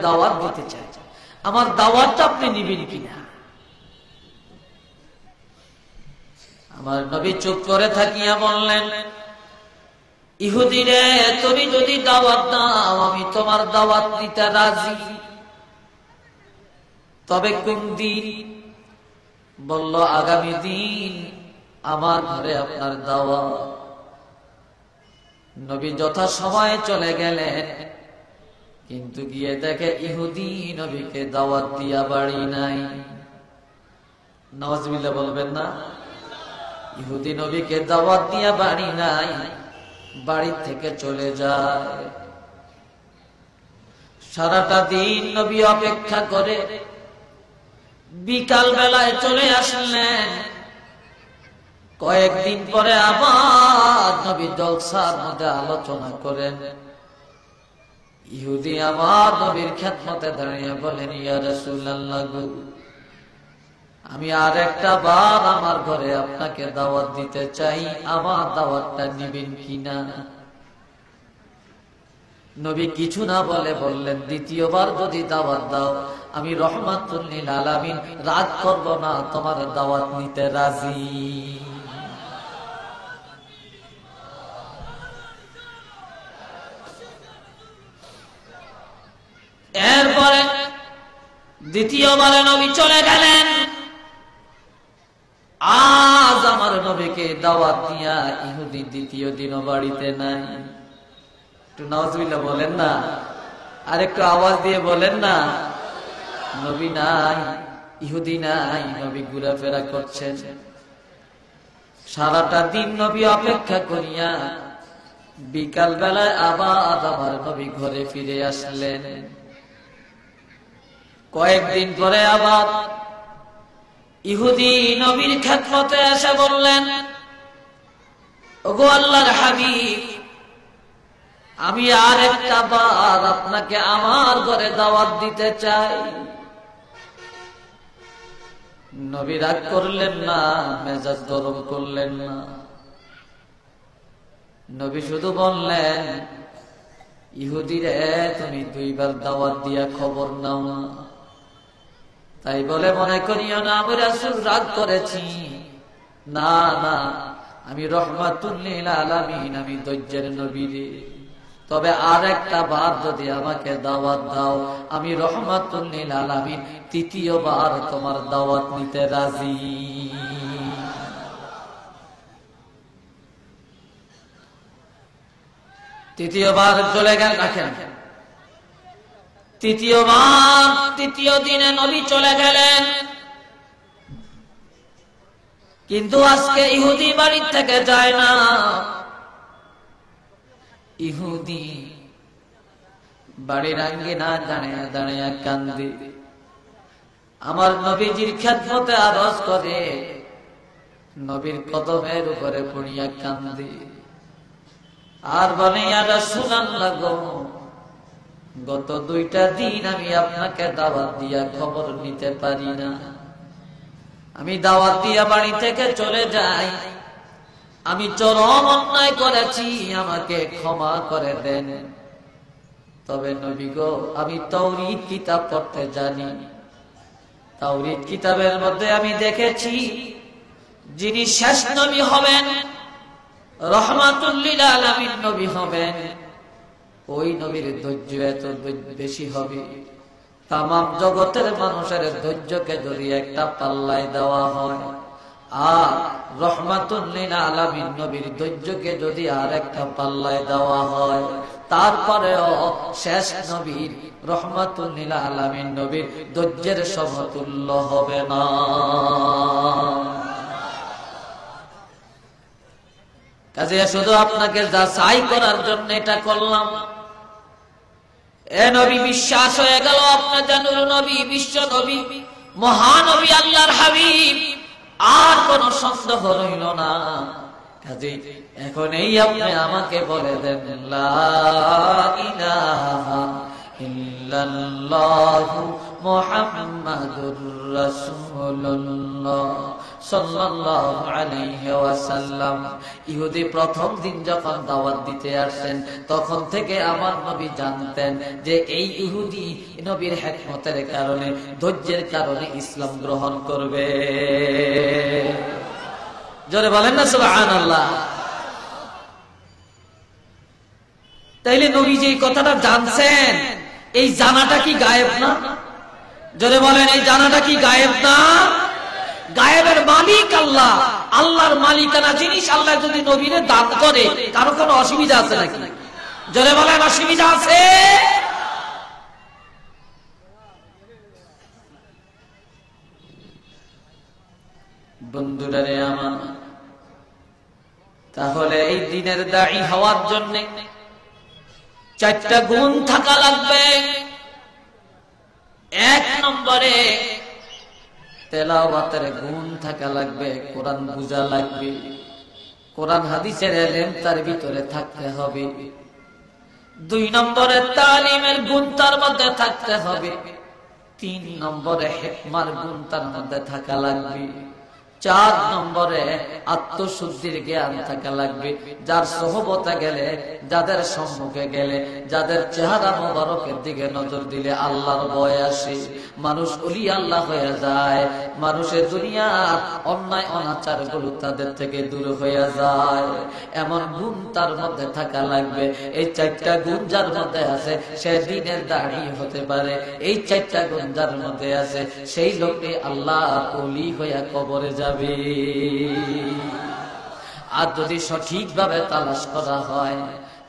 দাওয়াত দিতে চাই, আমার দাওয়াতটা আপনি নিবেন কিনা? আমার নবী চুপ করে থাকিয়া বললেন, ইহুদিরে তুমি যদি দাওয়াত দাও আমি তোমার দাওয়াত নিতে রাজি, তবে কোন দিন? বলল, আগামী দিন আমার ঘরে আপনার দাওয়াত। নবী যথা সময়ে চলে গেলেন, কিন্তু গিয়ে দেখে ইহুদি নবীকে দাওয়াত দিয়া বাড়ি নাই। নাউজুবিল্লাহ বলবেন না? ইহুদি নবীকে দাওয়াত দিয়া বাড়ি নাই, বাড়ি থেকে চলে যায়। সারাটা দিন নবী অপেক্ষা করে বিকাল বেলায় চলে আসলেন। কয়েকদিন পরে আবার নবী জলসার মধ্যে আলোচনা করেন। ইহুদি আমার নবীর খেদমতে দাঁড়িয়ে বলেন, ইয়া রাসূলুল্লাহ গো, আমি আর একটা বার আমার ঘরে আপনাকে দাওয়াত দিতে চাই, আমার দাওয়াতটা নিবেন কিনা? নবী কিছু না বলে বললেন, দ্বিতীয়বার যদি দাওয়াত দাও আমি রহমাতুল লিল আলামিন রাগ করব না, তোমার দাওয়াত নিতে রাজি। এরপরে দ্বিতীয়বারে নবী চলে গেলেন। আজ আমার নবীকে দাওয়াত দিয়া ইহুদি দ্বিতীয় দিনও বাড়িতে নাই। একটু নাউজুবিল্লাহ বলেন না, আর একটু আওয়াজ দিয়ে বলেন না। নবী নাই, ইহুদি নাই, নবী ঘোরাফেরা করছেন। সারাটা দিন নবী অপেক্ষা করিয়া বিকাল বেলায় আবার আমার নবী ঘরে ফিরে আসলেন। কয়েকদিন পরে আবার ইহুদি নবীর খেদমতে এসে বললেন, ওগো আল্লাহর হাবিব, আমি আর একটা বার আপনাকে আমার ঘরে দাওয়াত দিতে চাই। নবী রাগ করলেন না, মেজাজ গরম করলেন না। নবী শুধু বললেন, ইহুদিরে তুমি দুইবার দাওয়াত দিয়া খবর নাও না, তাই বলে মনে করিও না আমি রাসূল রাগ করেছি। না না, আমি রহমাতুল লিল আলামিন, আমি ধৈর্যের নবী রে। তবে আর একটা বার যদি আমাকে দাওয়াত দাও আমি রহমাতুল লিল আলামিন তৃতীয়বার তোমার দাওয়াত নিতে রাজি। তৃতীয়বার চলে গেল। রাখেন, তৃতীয় দিনে নবী চলে গেলেন। কিন্তু আজকে ইহুদি বাড়ি থেকে যায় না। ইহুদি বাড়ির আঙ্গিনা দাঁড়িয়ে দাঁড়িয়ে কান্দে, আমার নবীজির খেদমতে আরজ করে, নবীর কদমের উপরে পড়িয়া কান্দে আর বলে, ইয়া রাসূলুল্লাহ গো, গত 2টা দিন আমি আপনাকে দাওয়াত দিয়া খবর নিতে পারি না। আমি দাওয়াত দিয়া বাড়ি থেকে চলে যাই, আমি চরম অন্যায় করেছি, আমাকে ক্ষমা করে দেন। তবে নবী গো, আমি তাওরীত কিতাব পড়তে জানি। তাওরীত কিতাবের মধ্যে আমি দেখেছি যিনি শেষ নবী হবেন, রহমাতুল লিল আলামিন নবী হবেন, ওই নবীর ধৈর্য এত বেশি হবে, তাম জগতের মানুষের ধৈর্যকে যদি একটা পাল্লায় দেওয়া হয়, আর রহমাতুল লিল আলামিন নবীর ধৈর্যকে যদি আর একটা পাল্লায় দেওয়া হয়, তারপরেও শেষ নবীর রহমাতুল লিল আলামিন নবীর ধৈর্যের সমতুল্য হবে না। কাজে শুধু আপনাকে যাচাই করার জন্য এটা করলাম। এ নবী বিশ্বাস হয়ে গেল আপনার জানুর নবী, বিশ্ব নবী, মহানবী, আল্লাহর হাবিব, আর কোন সন্দেহ রইল না। কাজে এখন এই আপনি আমাকে বলে দেন, লা ইলাহা ইল্লাল্লাহ। ইল্লাল্লাহু মুহাম্মাদুর রাসূলুল্লাহ সাল্লাল্লাহু আলাইহি ওয়াসাল্লাম। ইহুদি প্রথম দিন যখন দাওয়াত দিতে আসেন, তখন থেকে আমার নবী জানতেন যে এই ইহুদি নবীর হিকমতের কারণে, ধৈর্যের কারণে ইসলাম গ্রহণ করবে। জোরে বলেন না সুবহানাল্লাহ। তাইলে নবী যে কথাটা জানছেন, এই জানাটা কি গায়েব না? জোরে বলেন, এই জানাটা কি গায়েব না? গায়েবের মালিক আল্লাহ। আল্লাহর মালিকানা জিনিস আল্লাহ যদি নবীরে দান করে, কারো কোনো অসুবিধা আছে নাকি? জোরে বলেন, অসুবিধা আছে? বন্ধুরা রে আমার, তাহলে এই দিনের দায়ী হওয়ার জন্য চারটা গুণ থাকা লাগবে। এক নম্বরে তেলাওয়াতের গুণ থাকা লাগবে, কোরআন বুঝা লাগবে, কোরআন হাদিসের ইলম তার ভিতরে থাকতে হবে। দুই নম্বরে তালিমের গুণ তার মধ্যে থাকতে হবে। তিন নম্বরে হিকমার গুণ তার মধ্যে থাকা লাগবে। চার নম্বরে আত্মশুদ্ধির জ্ঞান থাকা লাগবে। যার সোহবতে গেলে, যাদের সম্মুখে গেলে, যাদের চেহারা মোবারকের দিকে নজর দিলে আল্লাহর ভয় আসে, মানুষ ওলি আল্লাহ হয়ে যায়। মানুষের দুনিয়ার অন্যায় অনাচার গুলো তাদের থেকে দূর হয়ে যায়। এমন গুণ তার মধ্যে থাকা লাগবে। এই চারটা গুণ যার মধ্যে আছে, সে দিনের দাঁড়ি হতে পারে। এই চারটা গুণ যার মধ্যে আছে, সেই লোকটি আল্লাহর ওলি হয়ে কবরে যায়। আর যদি সঠিকভাবে তালাশ করা হয়,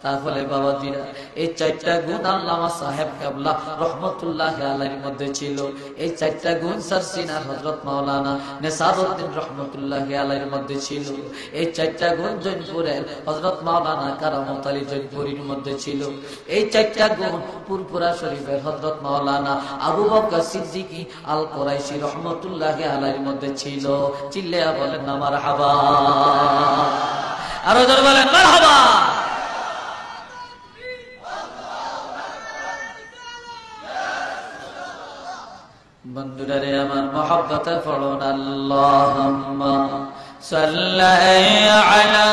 তাহলে বাবাজিরা এই চারটা গুণ আল্লামা সাহেব কেবলা রহমতুল্লাহি আলাইহির মধ্যে ছিল। এই চারটা গুণ সারসিনার হযরত মাওলানা নেসারউদ্দিন রহমতুল্লাহি আলাইহির মধ্যে ছিল। এই চারটা গুণ জৈনপুরের হযরত মাওলানা কারামত আলী জৈনপুরীর মধ্যে ছিল। এই চারটা গুণ পুরপুরা শরীফের হযরত মাওলানা আবু বকর সিদ্দিকী আল কুরাইশি রহমতুল্লাহি আলাইহির মধ্যে ছিল। চিল্লায়া বলেন না মারহাবা, আরো জোরে বলেন মারহাবা। বন্ধুরা রে আমার, মহব্বতে পড়ুন আল্লাহুম্মা সাল্লি আলা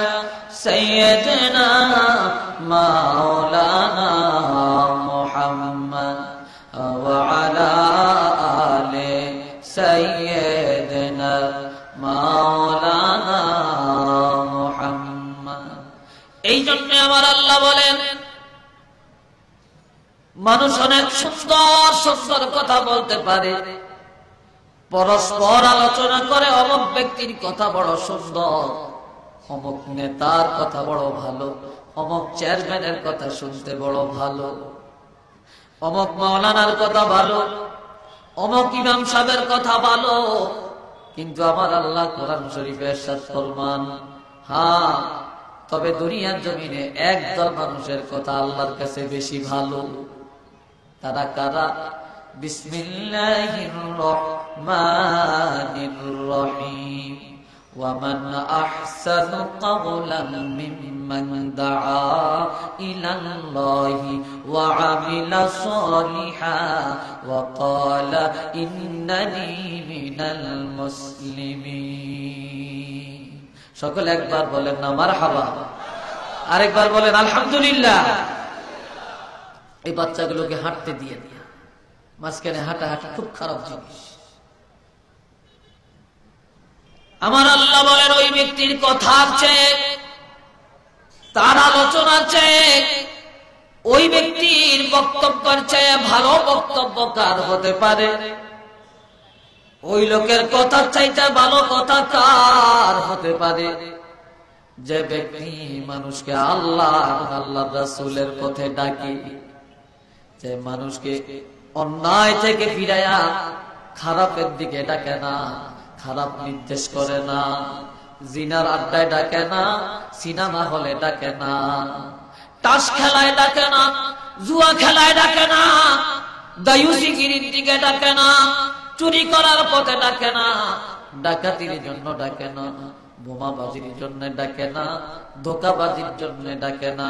সাইয়্যিদিনা মাওলানা মুহাম্মদ ওয়া আলা আলি সাইয়্যিদিনা মাওলানা মুহাম্মদ। এই জন্য আমার আল্লাহ বলেন, মানুষ অনেক সুন্দর সুন্দর কথা বলতে পারে, পরস্পর আলোচনা করে অমুক ব্যক্তির কথা বড় সুন্দর, অমুক নেতার কথা বড় ভালো, অমুক চেয়ারম্যানের কথা শুনতে বড় ভালো, অমুক মাওলানার কথা ভালো, অমুক ইমাম সাহেবের কথা ভালো। কিন্তু আমার আল্লাহ কোরআন শরীফে ইরশাদ ফরমান, হ্যাঁ, তবে দুনিয়ার জমিনে একদল মানুষের কথা আল্লাহর কাছে বেশি ভালো। তারা কারা? বিসমিল্লাহির রহমানির রহিম। ওয়ামান আহসানু ক্বাওলাম মিম্মান দাআ ইলাল্লাহি ওয়া আমিলা সালিহান ওয়া ক্বালা ইন্নানি মিনাল মুসলিমিন। সকলে একবার বলেন না মারহাবা, আরেকবার বলেন আলহামদুলিল্লাহ। এই বাচ্চাগুলোকে হাঁটতে দিয়ে দিয়া মাঝখানে হাঁটাহাঁটি খুব খারাপ জিনিস। আমার আল্লাহ বলেন, ওই ব্যক্তির কথা চেয়ে, তার আলোচনা চেয়ে, ওই ব্যক্তির বক্তব্যের চেয়ে ভালো বক্তব্য কার হতে পারে? ওই লোকের কথা চাইতে ভালো কথা কার হতে পারে? যে ব্যক্তি মানুষকে আল্লাহ আল্লাহর রাসূলের পথে ডাকে, যে মানুষকে অন্যায় থেকে ফিরাইয়া খারাপের দিকে ডাকে না, খারাপ নির্দেশ করে না, জিনার আড্ডায় ডাকে না, সিনেমা হলে ডাকে না, তাস খেলায় ডাকে না, জুয়া খেলায় ডাকে না, দায়ুসিগিরির দিকে ডাকে না, চুরি করার পথে ডাকে না, ডাকাতির জন্য ডাকে না, বোমাবাজির জন্য ডাকে না, ধোঁকাবাজির জন্য ডাকে না।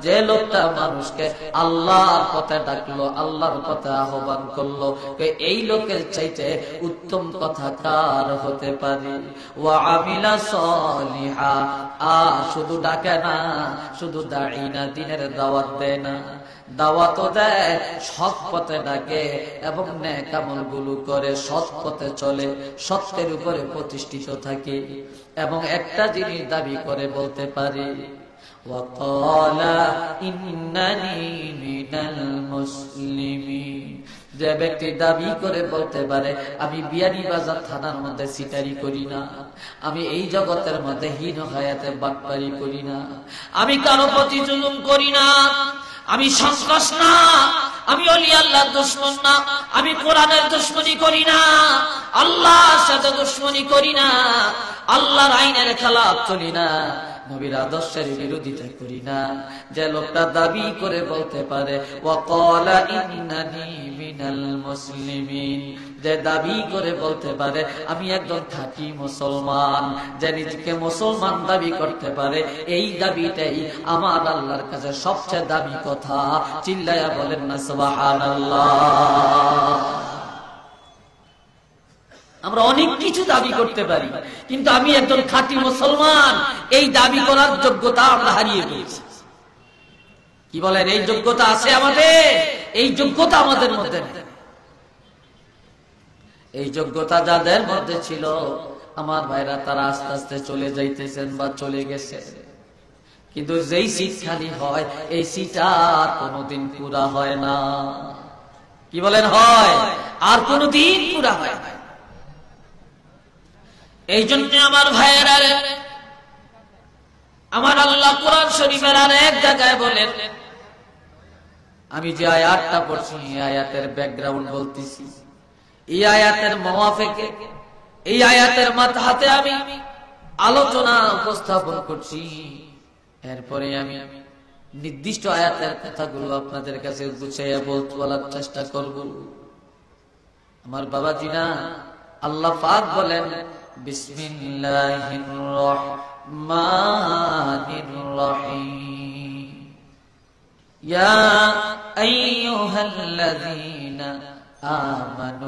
যে লোকটা মানুষকে আল্লাহর পথে ডাকলো, আল্লাহর পথে আহ্বান করলো, এই লোকের চাইতে উত্তম কথা কার হতে পারে? ওয়া আমিলা সলিহা, শুধু ডাকে না, শুধু দাঁড়ি না, দিনের দাওয়াত দেয় না, দাওয়াতও দেয়, সৎ পথে ডাকে এবং নেক আমলগুলো করে, সৎ পথে চলে, সত্যের উপরে প্রতিষ্ঠিত থাকে এবং একটা জিনিস দাবি করে বলতে পারে, ওয়াকালা ইন্নানি মিনাল মুসলিমিন। যে ব্যক্তি দাবি করে বলতে পারে আমি বিয়ানীবাজার থানার মধ্যে সিটারি করি না, আমি এই জগতের মধ্যে হীন হায়াতে বাটপারি করি না, আমি কারো প্রতি জুলুম করি না, আমি সন্ত্রাস না, আমি ওলি আল্লাহর দুশমন না, আমি কোরআনের দুশমনি করি না, আল্লাহর সাথে দুশমনি করি না, আল্লাহর আইনের খেলাফ চলি না, নবীর আদর্শের বিরোধিতা করি না। যে লোকটা দাবি করে বলতে পারে ওয়াকালা ইন্নানি মিনাল মুসলিমিন, যে দাবি করে বলতে পারে আমি একজন খাঁটি মুসলমান, যে নিজেকে মুসলমান দাবি করতে পারে, এই দাবিটাই আমার আল্লাহর কাছে সবচেয়ে দামি কথা। চিল্লায়া বলেন না সুবহানাল্লাহ। আমরা অনেক কিছু দাবি করতে পারি, কিন্তু আমি একজন খাঁটি মুসলমান, এই দাবি করার যোগ্যতা আমরা হারিয়ে ফেলেছি। কি বলেন, এই যোগ্যতা আছে আমাদের? এই যোগ্যতা আমাদের মধ্যে নেই। এই যোগ্যতা যাদের মধ্যে ছিল আমার ভাইরা, তারা আস্তে আস্তে চলে যাইতেছেন বা চলে গেছে। কিন্তু যেই সিট খালি হয়, এই সিট আর কোনোদিন পুরা হয় না। কি বলেন, হয়? আর কোনোদিন পুরা হয় না। এই জন্য আমার ভাইয়েরা, আমার আল্লাহ কোরআন শরীফের আর এক জায়গায় বলেন, আমি যে আয়াতটা পড়ছি এই আয়াতের ব্যাকগ্রাউন্ড বলতেছি, এই আয়াতের মুওয়াফিকে, এই আয়াতের মাথাতে আমি আলোচনা উপস্থাপন করছি। এরপরে আমি নির্দিষ্ট আয়াতের কথাগুলো আপনাদের কাছে গুছিয়ে বলার চেষ্টা করব। আমার বাবাজিনা, আল্লাহ পাক বলেন বিসমিল্লাহির রহমানির রহিম, ইয়া আইয়ুহাল্লাযীনা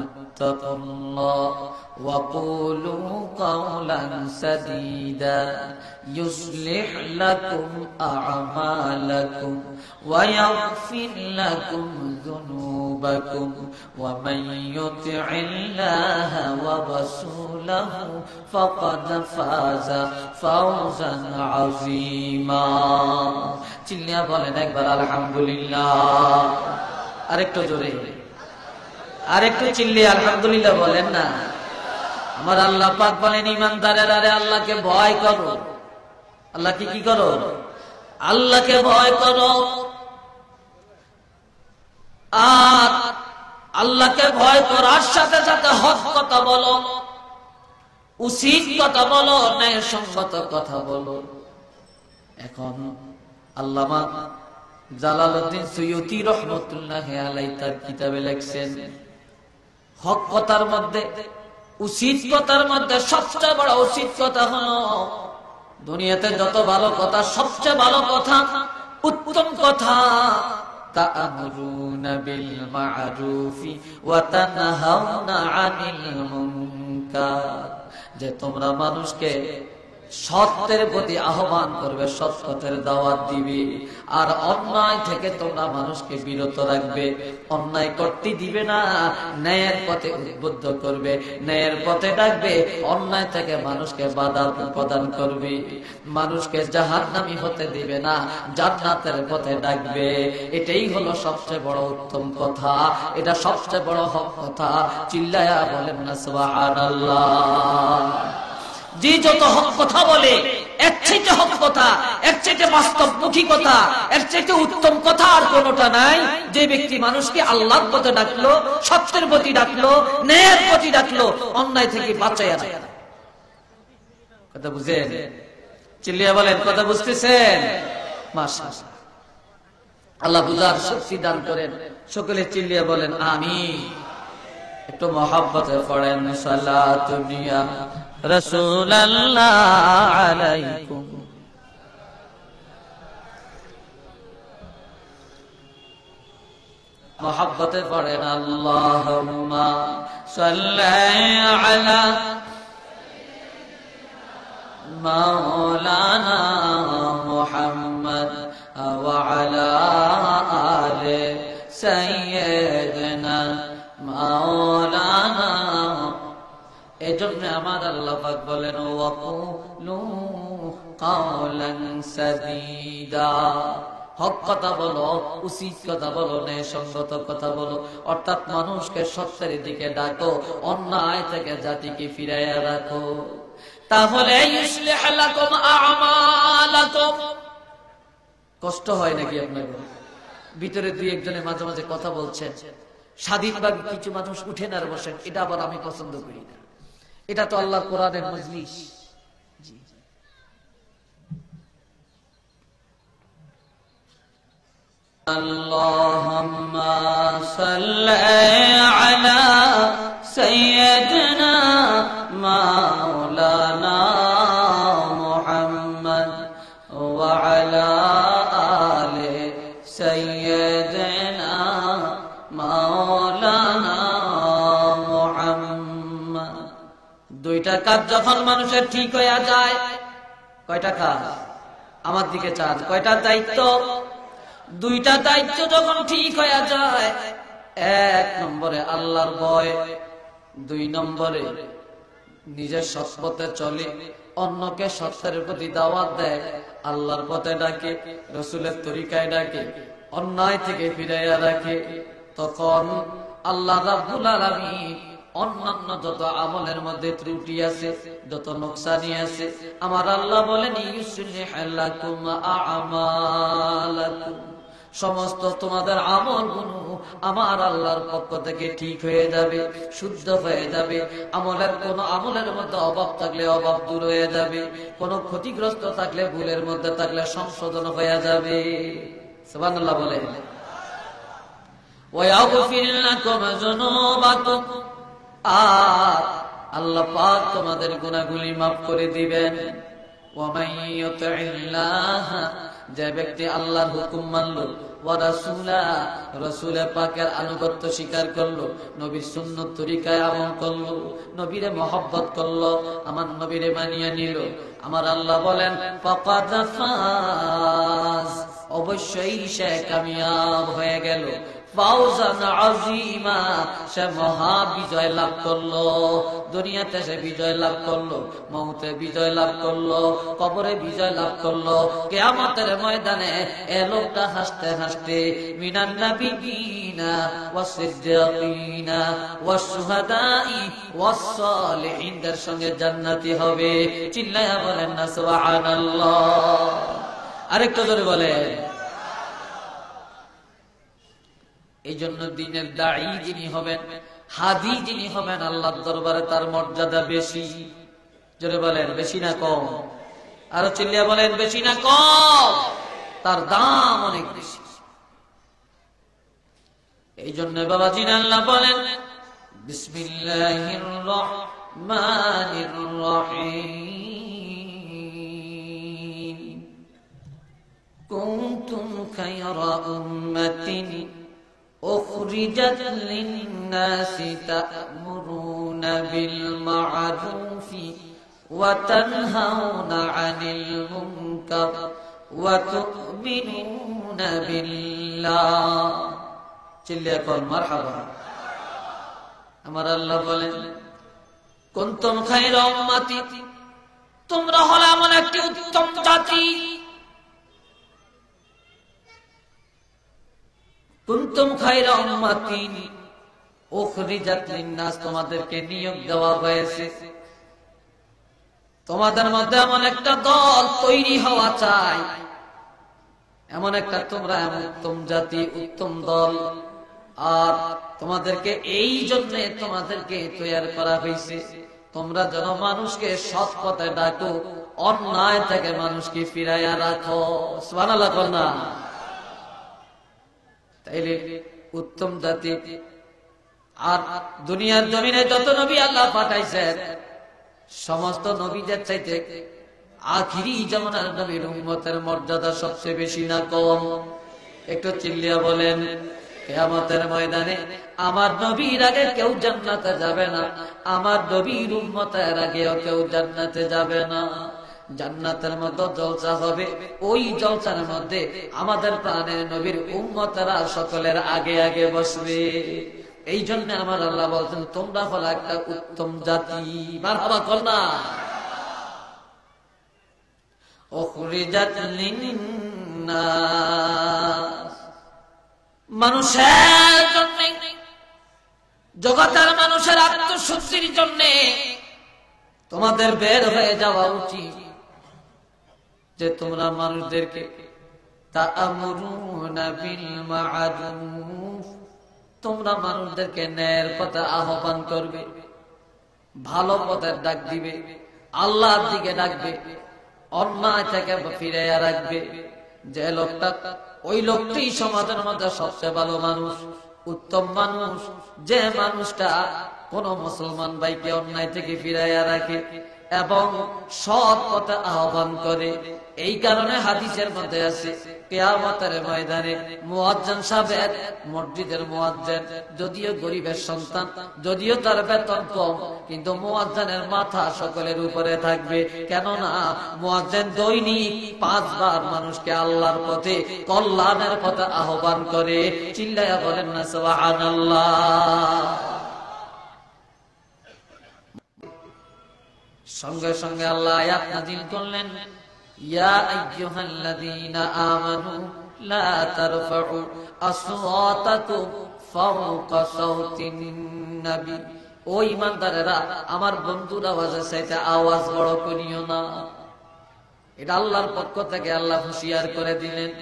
আমানুত্তাকুল্লাহ ওয়া কুলু কাওলান সাদীদা ইউসলিহ লাকুম আ'মালাকুম ওয়া ইয়াগফির লাকুম যুনুবাকুম ওয়া মান ইউতি'ইল্লাহা ওয়া রাসূলাহু ফাকাদ ফাযা ফাওজান আযীমা। চিল্লিয়া বলেন একবার আলহামদুলিল্লাহ। আরেকটু জোরে, আরেকটু চিল্লিয়ে আলহামদুলিল্লাহ বলেন না। আমার আল্লাহ পাক বলেন ঈমানদারেরা, আরে আল্লাহকে ভয় করো। আল্লাহকে কি করো? আল্লাহকে ভয় করো। আর আল্লাহকে ভয় করার সাথে সাথে হক কথা বলো, উচিত কথা বলো, ন্যায়সঙ্গত কথা বলো। এখন আল্লামা জালালউদ্দিন সুয়ুতী রাহমাতুল্লাহি আলাইহি তার কিতাবে লিখছেন, হক কথার মধ্যে, উচিত কথার মধ্যে সবচেয়ে বড় উচিত কথা হলো, দুনিয়াতে যত ভালো কথা, সবচেয়ে ভালো কথা, উত্তম কথা, তা'মুরুনা বিল মা'রুফি ওয়া তানহাউনা আনিল মুনকার, যে তোমরা মানুষকে সত্যের প্রতি আহ্বান করবে, সৎ পথের দাওয়াত দিবে, আর অন্যায় থেকে তোমরা মানুষকে বিরত রাখবে, অন্যায় করতে দিবে না, ন্যায়ের পথে উদ্বুদ্ধ করবে, ন্যায়ের পথে ডাকবে, অন্যায় থেকে মানুষকে বাধা প্রদান করবে, মানুষকে জাহান্নামী হতে দিবে না, জান্নাতের পথে ডাকবে। এটাই হলো সবচেয়ে বড় উত্তম কথা, এটা সবচেয়ে বড় হক কথা। চিল্লায়া বলেন না সুবহানাল্লাহ। যে যত হক কথা বলে, এর চাইতে হক কথা, এর চাইতে বাস্তবমুখী কথা, এর চাইতে উত্তম কথা আর কোনটা নাই। যে ব্যক্তি মানুষকে আল্লাহর পথে ডাকলো, সত্যের প্রতি ডাকলো, ন্যায়ের প্রতি ডাকলো, অন্যায় থেকে বাঁচাইয়া যায়। কথা বুঝেন? চিল্লিয়া বলেন, কথা বুঝতেছেন? মাশাআল্লাহ, আল্লাহ বুঝার শক্তি দান করেন। সকলে চিল্লিয়া বলেন আমিন। একটু মহব্বতে পড়েন সালাতুনিয়া রাসূলুল্লাহ আলাইকুম। মোহাব্বতে পড়েন আল্লাহুম্মা সাল্লি আলা মাওলানা মুহাম্মদ ওয়া আলা আলি সাইয়্যিদিনা মাওলানা। এজন্য আমার আল্লাহ পাক বলেন ওয়াকুলু কাওলান সাদীদা, হক কথা বলো, উচিত কথা বলো, ন্যায়সঙ্গত কথা বলো, অর্থাৎ মানুষকে সত্যের দিকে ডাকো, অন্যায় থেকে জাতিকে ফিরাইয়া রাখো। তাহলে ইউসলিহ লাকুম আ'মালাকুম। কষ্ট হয় নাকি আপনার ভিতরে? দুই একজনের মাঝে মাঝে কথা বলছেন, স্বাধীনভাবে কিছু মানুষ উঠেন আর বসেন, এটা আবার আমি পছন্দ করি না। এটা তো আল্লাহর কোরআনের মজলিস। আল্লাহুম্মা সাল্লি আলা সাইয়্যিদিনা মাওলানা মুহাম্মদ ওয়া আলা আলি সাইয়্যিদিনা মাওলানা মুহাম্মদ। দুইটা কাজ যখন মানুষের ঠিক হয়ে যায়, কয়টা কাজ? আমার দিকে চান, কয়টা দায়িত্ব? দুইটা দায়িত্ব যখন ঠিক হয়ে যায়, এক নম্বরে আল্লাহর ভয়, দুই নম্বরে নিজের সৎ পথে চলে, অন্যকে সত্যের প্রতি দাওয়াত দেয়, আল্লাহর পথে ডাকে, রাসূলের তরিকায় ডাকে, অন্যায় থেকে ফিরাইয়া রাখে, তখন আল্লাহ রাব্বুল আলামিন অন্যান্য যত আমলের মধ্যে ত্রুটি আছে, যত নোকসানি আছে, আমার আল্লাহ বলেন ইউসলিহ লাকুম আ'মালাকুম, সমস্ত তোমাদের আমলগুলো আমার আল্লাহর পক্ষ থেকে ঠিক হয়ে যাবে, শুদ্ধ হয়ে যাবে। কোন আমলের মধ্যে অভাব থাকলে অভাব দূর হয়ে যাবে, কোন ক্ষতিগ্রস্ত থাকলে, ভুলের মধ্যে থাকলে সংশোধন হয়ে যাবে। সুবহানাল্লাহ বলেন। ওয়া ইয়াগফির লাকুম যুনুবাকুম, আর আল্লাহ পাক তোমাদের গুনাহগুলি মাফ করে দিবেন। ওয়া মান ইউতি'ল্লাহ, যে ব্যক্তি আল্লাহর হুকুম মানলো, ওয়া রাসূলা, রাসূলের পাকের আনুগত্য স্বীকার করলো, নবীর সুন্নাত তরিকায় আমল করলো, নবীরে মহব্বত করলো, আমার নবীরে মানিয়ে নিল, আমার আল্লাহ বলেন ফাকাদ ফাজ, অবশ্যই সে কামিয়াব হয়ে গেল। ফাওজান আযীমা, সে মহা বিজয় লাভ করলো। দুনিয়াতে সে বিজয় লাভ করলো, মউতে বিজয় লাভ করলো, কবরে বিজয় লাভ করলো, কিয়ামতের ময়দানে এ লোকটা হাসতে হাসতে মিনান নাবিয়িনা ওয়াস সিদ্দিকিনা ওয়াস শুহাদাই ওয়াস সালিহিনদের সঙ্গে জান্নাতি হবে। চিল্লায়া বলেন না সুবহানাল্লাহ। আরেকটু জোরে বলেন। এই জন্য দিনের দাঈ যিনি হবেন, হাদি যিনি হবেন, আল্লাহর দরবারে তার মর্যাদা বেশি। জোরে বলেন, বেশি না কম? আরো চিল্লিয়া বলেন, বেশি না কম? তার দাম অনেক বেশি। এই জন্য বাবাজি আল্লাহ বলেন বিসমিল্লাহির রহমানির রহিম, কুনতুম খায়রা উম্মাতিন أخرجت للناس تأمرون بالمعروف وتنهون عن المنكر وتؤمنون بالله। চিল্লিয়া কর মারহাবা। আমার আল্লাহ বলেন কুনতুম খায়রা উম্মাতি, তোমরা হলে এমন একটি উত্তম জাতি। কুনতুম খায়রা উম্মাতিন উখরিজাত লিন-নাস, তোমাদেরকে নিয়োগ দেওয়া হয়েছে, তোমাদের মধ্যে এমন একটা দল তৈরি হওয়া চাই, এমন একটা তোমরা উত্তম জাতি, উত্তম দল। আর তোমাদেরকে এই জন্য তোমাদেরকে তৈরি করা হয়েছে, তোমরা যেন মানুষকে সৎ পথে ডাকো, অন্যায় থেকে মানুষকে ফিরাইয়া রাখো। সুবহানাল্লাহ বল না। তাইলে উত্তম জাতি। আর দুনিয়ার জমিনে যত নবী আল্লাহ পাঠাইছেন, সমস্ত নবীদের চাইতে আখিরি জামানার নবীর উম্মতের মর্যাদা সবচেয়ে বেশি না কম? একটু চিল্লিয়া বলেন। কিয়ামতের ময়দানে আমার নবীর আগে কেউ জান্নাতে যাবে না, আমার নবীর উম্মতের আগেও কেউ জান্নাতে যাবে না। জান্নাতের মতো জলসা হবে, ওই জলসার মধ্যে আমাদের প্রাণের নবীর উম্মতেরা সকলের আগে আগে বসবে। এই জন্য আমার আল্লাহ বলছেন তোমরা হলো একটা উত্তম জাতি। মারহাবা কর না। উখরিজাত লিন্নাস, মানুষের জন্য, জগতের মানুষের আত্মশুদ্ধির জন্য তোমাদের বের হয়ে যাওয়া উচিত, যে তোমরা মানুষদেরকে তা'মুরুনা বিল মা'রুফ, তোমরা মানুষদেরকে ন্যায়ের পথে আহ্বান করবে, ভালো পথের ডাক দিবে, আল্লাহর দিকে ডাকবে, অন্যায় থেকে ফিরাইয়া রাখবে। যে লোকটা, ওই লোকটি সমাজের মধ্যে সবচেয়ে ভালো মানুষ, উত্তম মানুষ, যে মানুষটা কোন মুসলমান ভাইকে অন্যায় থেকে ফিরাইয়া রাখে এবং সৎ পথে আহ্বান করে। এই কারণে হাদিসের মধ্যে আছে কিয়ামতের ময়দানে মুয়াজ্জিন সাহেব, মসজিদের মুয়াজ্জিন, যদিও গরিবের সন্তান, যদিও তার বেতন কম, কিন্তু মুয়াজ্জিনের মাথা সকলের উপরে থাকবে। কেননা মুয়াজ্জিন দৈনিক 5 বার মানুষকে আল্লাহর পথে, কল্যাণের পথে আহ্বান করে। চিল্লায়া বলেন না সুবহানাল্লাহ। সঙ্গে সঙ্গে আল্লাহ আয়াত নাযিল করলেন, ইয়া আইয়ুহাল্লাযীনা আমানু লা তারফাউ আসওয়াতাকুম ফাওকা সাওতিন নবী, ও ঈমানদারেরা, আমার বন্ধুর আওয়াজের চাইতে আওয়াজ বড় করিও না। এটা আল্লাহর পক্ষ থেকে আল্লাহ হুঁশিয়ার করে দিলেন।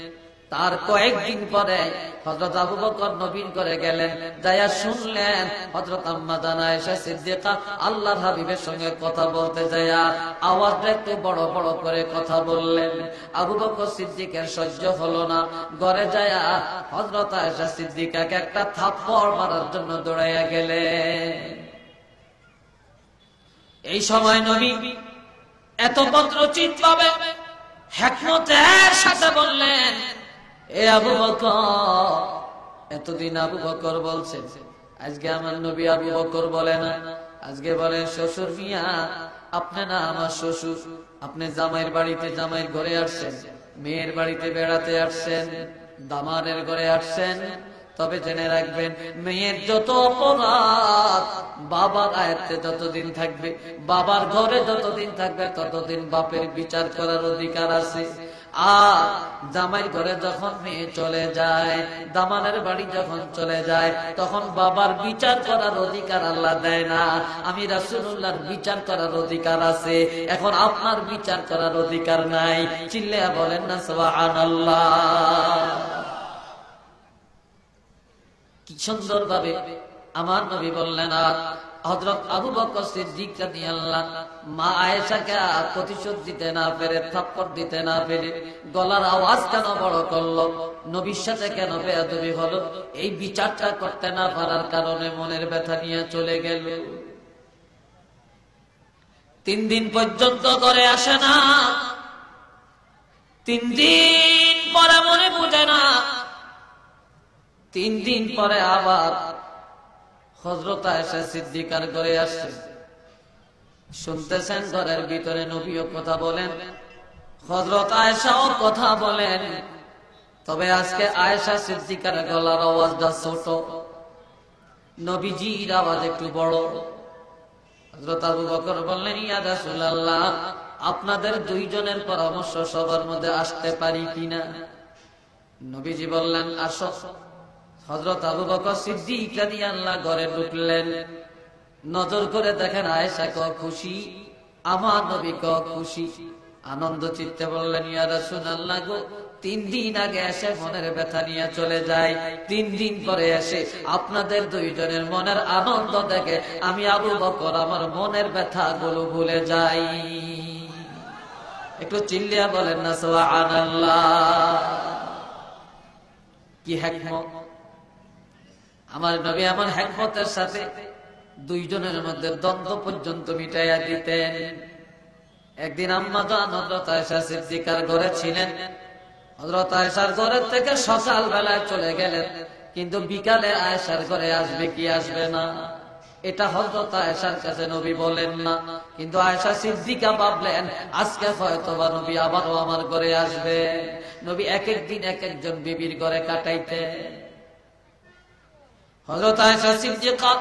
তার কয়েকদিন পরে হযরত আবু বকর নবীন করে গেলেন, যায়া শুনলেন হযরত আম্মা জান আয়েশা সিদ্দিকা আল্লাহর হাবিবের সঙ্গে কথা বলতে যায়া আওয়াজটা একটু বড় বড় করে কথা বললেন। আবু বকর সিদ্দিকের সহ্য হলো না, ঘরে যায়া হযরত আয়েশা সিদ্দিকাকে একটা থাপ্পড় মারার জন্য দৌড়াইয়া গেলেন। এই সময় নবী এত ভদ্রচিত ভাবে হিকমতের সাথে বললেন, এ আবু বকর, এতদিন আবু বকর বলছেন, আজকে আমার নবী আবু বকর বলে না, আজকে বলে শ্বশুর মিয়া। আপনি না আমার শ্বশুর, আপনি জামাইয়ের বাড়িতে, জামাইয়ের ঘরে আসছেন, মেয়ের বাড়িতে বেড়াতে আসছেন, দামানের ঘরে আসছেন। তবে জেনে রাখবেন, মেয়ের যত অপরাধ বাবার আয়ত্তে যতদিন থাকবে, বাবার ঘরে যতদিন থাকবে, ততদিন বাপের বিচার করার অধিকার আছে। আর জামাইয়ের ঘরে যখন মেয়ে চলে যায়, দামানের বাড়ি যখন চলে যায়, তখন বাবার বিচার করার অধিকার আল্লাহ দেয় না। আমি রাসূলুল্লাহর বিচার করার অধিকার আছে, এখন আপনার বিচার করার অধিকার নাই। চিল্লায়া বলেন না সুবহানাল্লাহ। কি সুন্দর ভাবে আমার নবী বললেন। আর হযরত আবু বকর সিদ্দিক রাদিয়াল্লাহু মা আয়েশাকে প্রতিশোধ দিতে না পেরে, থাপ্পড় দিতে না পেরে গলার আওয়াজ কেন বড় করলো, নবীর সাথে কেন বেয়াদবি হলো, এই বিচারটা করতে না পারার কারণে মনের ব্যথা নিয়ে চলে গেল। 3 দিন পর্যন্ত করে আসে না, 3 দিন পরে মনে বুঝে না, 3 দিন পরে আবার হযরত আয়েশা সিদ্দিকার ঘরে আসছে। শুনতেছেন ঘরের ভিতরে নবীও কথা বলেন, হযরত আয়েশাও কথা বলেন। তবে আজকে আয়েশা সিদ্দিকার গলার আওয়াজটা ছোট, নবীজির আওয়াজ একটু বড়। হযরত আবু বকর বললেন, ইয়া রাসূলুল্লাহ, আপনাদের 2 জনের পরামর্শ সবার মধ্যে আসতে পারি কিনা? নবীজি বললেন, আসো। হযরত আবু বকর সিদ্দিক রাদিয়াল্লাহু ঘরে ঢুকলেন। নজর করে দেখেন আয়েশা কত খুশি, আমার নবী কত খুশি। আনন্দ চিত্তে বললেন, ইয়া রাসূলুল্লাহ গো, 3 দিন আগে এসে মনের ব্যথা নিয়ে চলে যায়, 3 দিন পরে এসে আপনাদের 2 জনের মনের আনন্দ দেখে আমি আবু বকর আমার মনের ব্যথা গুলো ভুলে যাই। একটু চিল্লিয়া বলেন না সুবহানাল্লাহ। কি হিকমত! আমার নবী আমার হিকমতের সাথে দুইজনের মধ্যে দ্বন্দ্ব পর্যন্ত মিটাইয়া দিতেন। একদিন আম্মা জান হযরত আয়েশা সিদ্দিকার ঘরে ছিলেন। হযরত আয়েশার ঘরের থেকে সকাল বেলায় চলে গেলেন, কিন্তু বিকালে আয়েশার ঘরে আসবে কি আসবে না এটা হযরত আয়েশার কাছে নবী বলেন না। কিন্তু আয়েশা সিদ্দিকা ভাবলেন আজকে হয়তোবা নবী আবারও আমার ঘরে আসবে। নবী এক এক দিন এক একজন বিবির ঘরে কাটাইতেন। হযরত আয়েশা সিদ্দিকা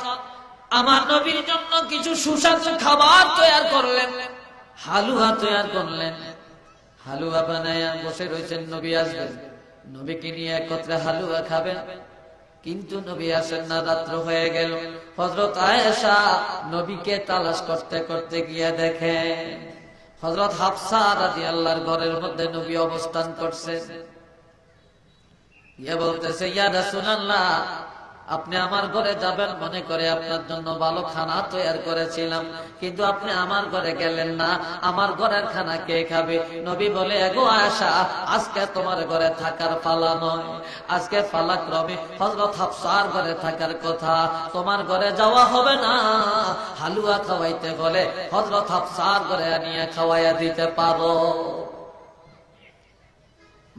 আমার নবীর জন্য কিছু সুস্বাদু খাবার তৈরি করলেন, হালুয়া তৈরি করলেন। হালুয়া বানায়া বসে রয়েছেন, নবী আসবেন, নবীকে নিয়ে একত্রে হালুয়া খাবেন। কিন্তু নবী আসেন না, রাত্র হয়ে গেল। হযরত আয়েশা নবীকে তালাশ করতে করতে গিয়ে দেখেন হযরত হাফসা রাদিয়াল্লাহর ঘরের মধ্যে নবী অবস্থান করছেন। ইয়া বলতেছে, ইয়া রাসূলুল্লাহ, আপনি আমার ঘরে যাবেন মনে করে আপনার জন্য ভালো খানা তৈরি করেছিলাম, কিন্তু আপনি আমার ঘরে গেলেন না। আমার ঘরের খানা কে খাবে? নবী বলে, এগো আয়েশা, আজকে তোমার ঘরে থাকার পালা নয়, আজকে পালাক্রমে হযরত হাফসার ঘরে থাকার কথা। তোমার ঘরে যাওয়া হবে না। হালুয়া খাওয়াইতে বলে হযরত হাফসার ঘরে আনিয়ে খাওয়াইয়া দিতে পারো।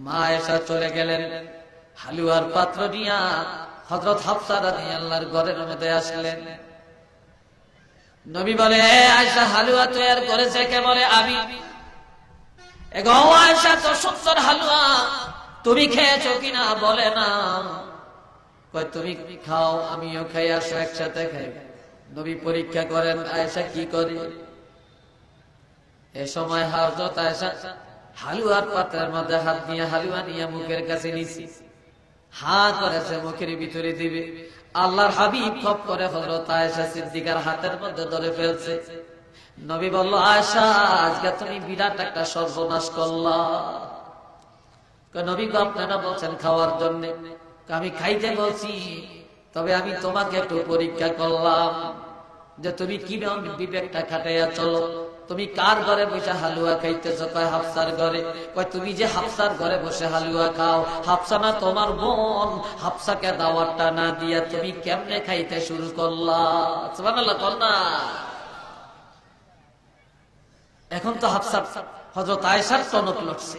মা আয়েশা চলে গেলেন হালুয়ার পাত্র নিয়া হযরত হাফসা রাদিয়াল্লাহর ঘরের মধ্যে আসলেন। নবী বলে, আয়েশা হালুয়া তৈরি করেছে কে? বলে আমি। এগো আয়েশা, তো সুন্দর হালুয়া, তুমি খেয়েছো কিনা? বলে না। কয় তুমি খাও, আমিও খাই, আসো একসাথে খাই। নবী পরীক্ষা করেন আয়েশা কি করে। এ সময় হযরত আয়েশা হালুয়ার পাত্রের মধ্যে হাত দিয়ে হালুয়া নিয়ে মুখের কাছে নিছি, হা করেছে মুখের ভিতরে দিবে। আল্লাহর হাবিব খপ করে হযরত আয়েশা সিদ্দিকার হাতের মধ্যে ধরে ফেলছে। নবী বলল, আয়েশা, আজকে তুমি বিরাট একটা সর্বনাশ করলা। নবী গো, আপনারা বলছেন খাওয়ার জন্য, আমি খাইতে বলছি, তবে আমি তোমাকে একটু পরীক্ষা করলাম যে তুমি কি বিবেকটা খাটাইয়া চলো। তুমি কার ঘরে বসে হালুয়া খাইতেছ? কয় হাফসার ঘরে। কয় তুমি যে হাফসার ঘরে বসে হালুয়া খাও, হাফসা না তোমার বোন? হাফসাকে দাওয়াতটা না দিয়া তুমি কেমনে খাইতে শুরু করলা? সুবহানাল্লাহ কন্যা। এখন তো হাফসা হযরত আয়েশার টনক লড়ছে।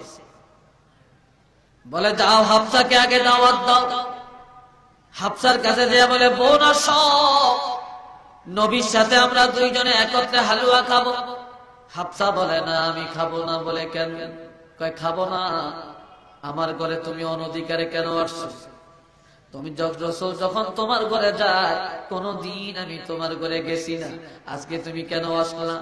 বলে, যাও হাফসাকে আগে দাওয়াত দাও। হাফসার কাছে দিয়া বলে, বোন আসো, নবীর সাথে আমরা দুইজনে একত্রে হালুয়া খাবো। হাফসা বলে, না আমি খাবো না। বলে, কেন? কয়, খাবো না। আমার ঘরে তুমি অনধিকারে কেন আসছো? তুমি রাসূল যখন তোমার ঘরে যায়, কোনদিন আমি তোমার ঘরে গেছি না, আজকে তুমি কেন আসলা?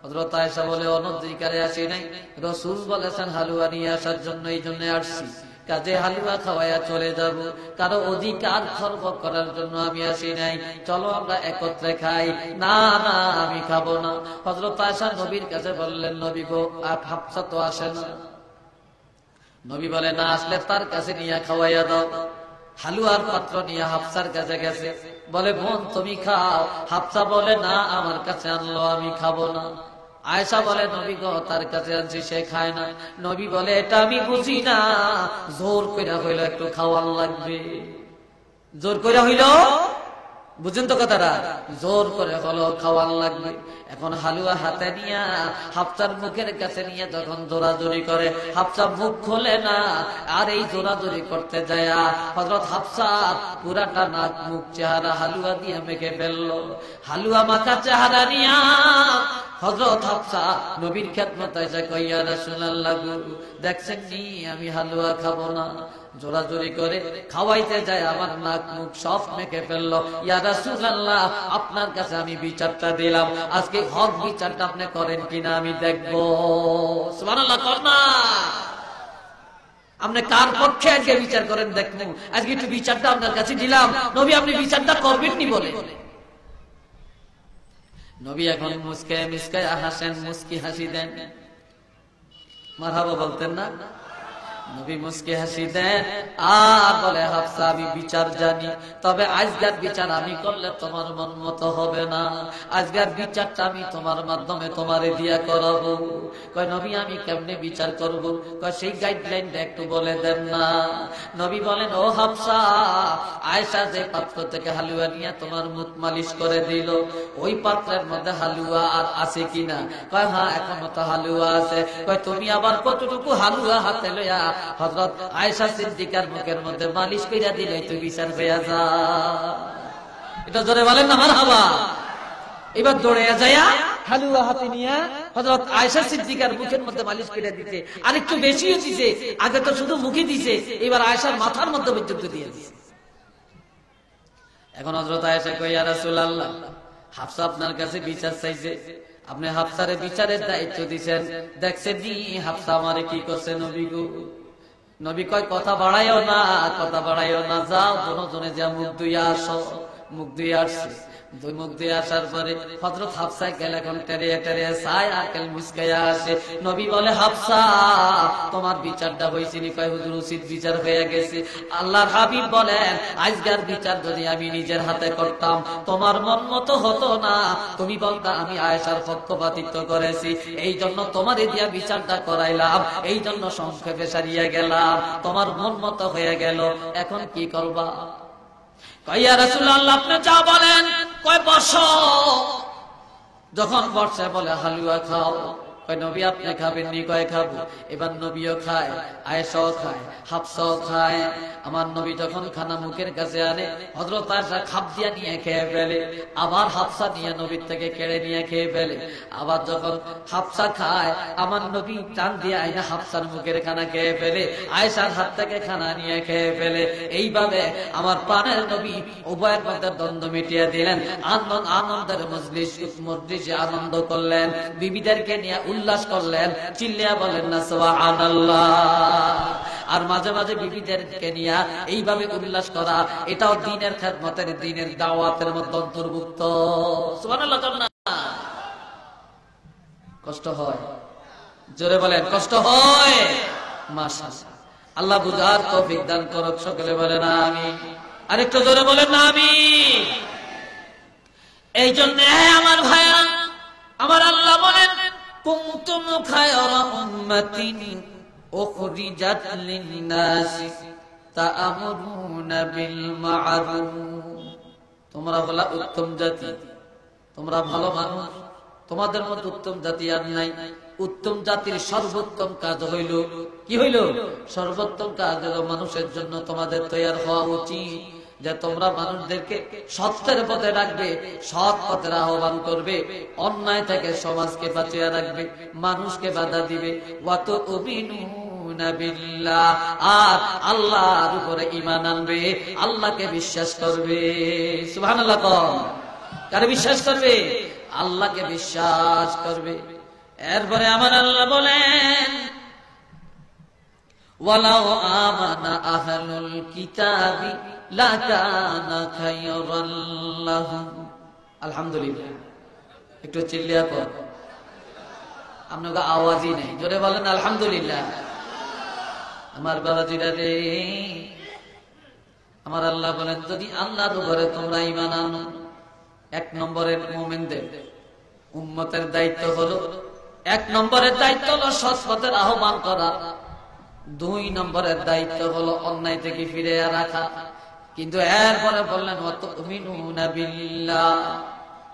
হযরত আয়েশা বলে, অনধিকারে আসি নাই, রাসূল বলেছেন হালুয়া নিয়ে আসার জন্য, এই জন্য আসছি। কাজে হালুয়া খাওয়াইয়া চলে যাব, কারো অধিকার খর্ব করার জন্য আমি আসি নাই। চলো আমরা একত্রে খাই। না না, আমি খাবো না। হযরত আয়েশা নবীর কাছে বললেন, নবী গো, হাফসা তো আসে না। নবী বলে, না আসলে তার কাছে নিয়ে খাওয়াইয়া দাও। হালুয়ার পাত্র নিয়ে হাফসার কাছে গেছে। বলে, বোন তুমি খাও। হাফসা বলে, না আমার কাছে আনলো, আমি খাবো না। আয়েশা বলে, নবী গো, তার কাছে আনছি, সে খায় না। নবী বলে, এটা আমি বুঝি না, জোর কইরা হইলো একটু খাওয়ার লাগবে। জোর কইরা হইলো, বুঝেন তো কথাটা, জোর করে হলো খাওয়ার লাগবে। এখন হালুয়া হাতে নিয়ে হাফসার মুখের কাছে নিয়ে যখন জোরাজোরি করে, হাফসা মুখ খোলে না। আর এই জোরাজোরি করতে যায় হযরত হাফসা পুরাটা নাক মুখ চেহারা হালুয়া দিয়ে মেখে ফেললো। হালুয়া মাখা চেহারা নিয়া হযরত হাফসা নবীর খেদমতে এসে কয়, ইয়া রাসূলুল্লাহ, দেখছেন নি আমি হালুয়া খাবো না। জোরাজোরি করে খাওয়াইতে যায়, আমার নাক মুখ সব মেখে ফেললো। ইয়া রাসূলুল্লাহ, আপনার কাছে আমি বিচারটা দিলাম, আজকে হক বিচারটা আপনি করেন কিনা আমি দেখবো। সুবহানাল্লাহ কন্যা। আপনি কার পক্ষে আজকে বিচার করেন দেখবো। আজকে একটু বিচারটা আপনার কাছে দিলাম, নবী আপনি বিচারটা করবেন নি বলে। নবী এখন মুস্কে মুস্কে হাসেন, মুস্কি হাসি দেন। মারহাবা বলতেন না? নবী মুস্কি হাসি দেন আর বলে, হাফসা আমি বিচার জানি, তবে আজকের বিচার আমি করলে তোমার মন মতো হবে না। আজকের বিচারটা আমি তোমার মাধ্যমে তোমারে দিয়া করাবো। কয় নবী আমি কেমনে বিচার করব? কয় সেই গাইডলাইনটা একটু বলে দেন না। নবী বলেন, ও হাফসা, আয়েশা যে পাত্র থেকে হালুয়া নিয়ে তোমার মুখ মালিশ করে দিল, ওই পাত্রের মধ্যে হালুয়া আর আছে কিনা? কয় হ্যাঁ, এখনো তো হালুয়া আছে। কয় তুমি আবার কতটুকু হালুয়া হাতে লইয়া হযরত আয়েশা সিদ্দিকার মুখের মধ্যে মালিশ কইরা দিলে তো বিচার হইয়া যা। এটা জোরে বলেন না মারহাবা। এবার দৌড়ে যায়া হালুয়া হাতে নিয়ে হযরত আয়েশা সিদ্দিকার মুখের মধ্যে মালিশ কইরা দিতে, আর একটু বেশিও দিছে। আগে তো শুধু মুখে দিছে, এবার আয়েশার মাথার মধ্যে পর্যন্ত দিয়ে দিছে। এখন হযরত আয়েশা কই, ইয়া রাসূলুল্লাহ, হাফসা আপনার কাছে বিচার চাইছে, আপনি হাফসারে বিচারের দায়িত্ব দিয়েছেন, দেখছেন নি হাফসা আমারে কি করছে নবী গো? নবী কয়, কথা বাড়াইও না, কথা বাড়াইও না, যাও দুজনে যা মুখ ধুইয়া আসো। মুখ ধুইয়া আসছে, দুই মুখ দিয়ে আসার পরে হযরত হাফসা গেল এখন টেরিয়ে টেরিয়ে চায় আকেল মুসকাইয়া আসে। নবী বলে, হাফসা তোমার বিচারটা হয়েছে নি? কয় হুজুর উচিত বিচার হয়ে গেছে। আল্লাহর হাবিব বলেন, আজকের বিচার যদি আমি নিজের হাতে করতাম তোমার মন মতো হতো না। তুমি বলতা আমি আয়েশার পক্ষপাতিত্ব করেছি, এই জন্য তোমার দিয়া বিচারটা করাইলাম, এই জন্য সংক্ষেপে সারিয়ে গেলাম, তোমার মন মতো হয়ে গেল, এখন কি করবা? কয়, ইয়া রাসূলুল্লাহ আপনি যা বলেন। কয় বসো। যখন বসে বলে হালুয়া খাও। কয় নবী আপনি খাবেন নি? কয় খাবো। এবার নবীও খায়, আয়েশাও খায়, হাফসাও খায়। আমার নবী যখন খানা মুখের কাছে আনে, হযরত আয়েশা খাপ দিয়া নিয়ে খেয়ে ফেলে, আবার হাফসা নিয়ে নবীর থেকে কেড়ে নিয়ে খেয়ে ফেলে। আবার যখন হাফসা খায়, আমার নবী টান দিয়ে আইনা হাফসার মুখের খানা খেয়ে ফেলে, আয়েশার হাত থেকে খানা নিয়ে খেয়ে ফেলে। এইভাবে আমার প্রাণের নবী উভয়ের মধ্যে দ্বন্দ্ব মিটিয়ে দিলেন। আনন্দের মজলিসে আনন্দ করলেন, বিবিদেরকে নিয়ে উল্লাস করলেন, চিল্লিয়া বলেন না সুবহানাল্লাহ। আর মাঝে মাঝে বিবিদেরকে নিয়ে এইভাবে উল্লাস করা, এটাও দ্বীনের খেদমতের, দ্বীনের দাওয়াতের মধ্যে অন্তর্ভুক্ত। সুবহানাল্লাহ। কষ্ট হয়, জোরে বলেন কষ্ট হয়। মাশাআল্লাহ, আল্লাহ বুঝার তৌফিক দান করুক, সকলে বলেন আমিন। আরেকটু জোরে বলেন না আমিন। এই জন্য আমার ভাইরা, আমার আল্লাহ বলেন, কুনতুম খায়রা উম্মাতিন উখরিজাত লিন-নাস তা'মুরুনা বিল মা'রুফ। তোমরা হলো উত্তম জাতি, তোমরা ভালো মানুষ, তোমাদের মধ্যে উত্তম জাতি আর নাই। উত্তম জাতির সর্বোত্তম কাজ হইল, কি হইল? সর্বোত্তম কাজ হলো মানুষের জন্য তোমাদের তৈরি হওয়া উচিত যে তোমরা মানুষদেরকে সত্যের পথে রাখবে, সৎ পথের আহ্বান করবে, অন্যায় থেকে সমাজকে বাঁচিয়ে রাখবে, মানুষকে বাধা দিবে। ওয়াতুমিনুনা বিল্লাহ, আর আল্লাহর উপরে ঈমান আনবে, আল্লাহকে বিশ্বাস করবে। সুবহানাল্লাহ। কারে বিশ্বাস করবে? আল্লাহকে বিশ্বাস করবে। এরপরে আমার আল্লাহ বলেন, ওয়ালাউ আমানা আহলুল কিতাবি লাকানা খায়রাল লাহুম। আলহামদুলিল্লাহ। একটু চিল্লিয়া কর, আপনাকে আওয়াজই নেই, জোরে বলেন আলহামদুলিল্লাহ। আমার বাবাজিরা রে, আমার আল্লাহ বলেন, যদি আল্লাহর উপরে তোমরা ঈমান আনো, এক নম্বরের মুমিনদের উম্মতের দায়িত্ব হলো, এক নম্বরের দায়িত্ব হলো সৎ পথের আহ্বান করা, দুই নম্বরের দায়িত্ব হলো অন্যায় থেকে ফিরে রাখা। কিন্তু এরপরে বললেন ওয়াতুমিনুনা বিল্লাহ,